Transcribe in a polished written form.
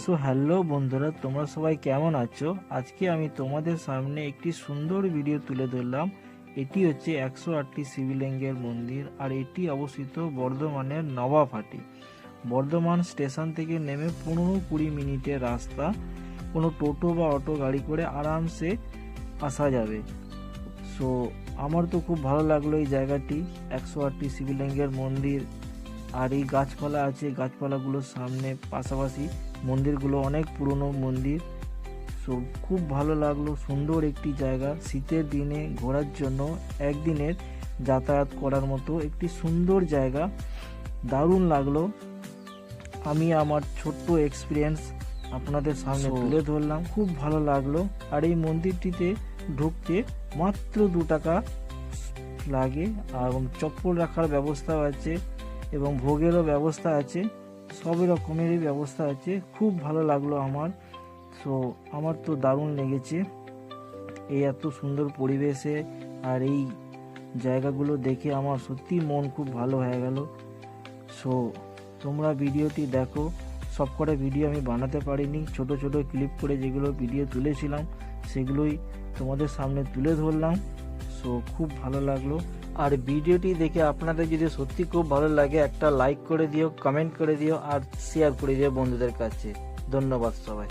So hello বন্ধুরা, তোমরা সবাই কেমন আছো? আজকে আমি তোমাদের সামনে একটি সুন্দর ভিডিও তুলে ধরলাম। এটি হচ্ছে 108টি শিবলিঙ্গের মন্দির, আর এটি অবস্থিত বর্ধমানের নবাবহাটি। বর্ধমান স্টেশন থেকে নেমে 15-20 মিনিটের রাস্তা। কোনো টোটো বা অটো গাড়ি করে আরামসে আসা যাবে। সো আমার তো খুব ভালো লাগলো এই জায়গাটি, 108টি শিবলিঙ্গের মন্দির। আর এই গাছপালা আছে, গাছপালাগুলোর সামনে পাশাপাশি মন্দিরগুলো অনেক পুরনো মন্দির। সো খুব ভালো লাগলো, সুন্দর একটি জায়গা। শীতের দিনে ঘোরার জন্য একদিনের যাতায়াত করার মতো একটি সুন্দর জায়গা, দারুণ লাগলো। আমি আমার ছোট্ট এক্সপিরিয়েন্স আপনাদের সামনে তুলে ধরলাম, খুব ভালো লাগলো। আর এই মন্দিরটিতে ঢুকতে মাত্র 2 টাকা লাগে, এবং চপ্পল রাখার ব্যবস্থা আছে এবং ভোগেরও ব্যবস্থা আছে, সব রকমেরই ব্যবস্থা আছে। খুব ভালো লাগলো আমার। সো আমার তো দারুণ লেগেছে এই এত সুন্দর পরিবেশে, আর এই জায়গাগুলো দেখে আমার সত্যি মন খুব ভালো হয়ে গেল। সো তোমরা ভিডিওটি দেখো। সবকটা ভিডিও আমি বানাতে পারিনি, ছোট ছোট ক্লিপ করে যেগুলো ভিডিও তুলেছিলাম সেগুলোই তোমাদের সামনে তুলে ধরলাম। সো খুব ভালো লাগলো। আর ভিডিওটি দেখে আপনাদের যদি সত্যি খুব ভালো লাগে, একটা লাইক করে দিও, কমেন্ট করে দিও, আর শেয়ার করে দিও বন্ধুদের কাছে। ধন্যবাদ সবাই।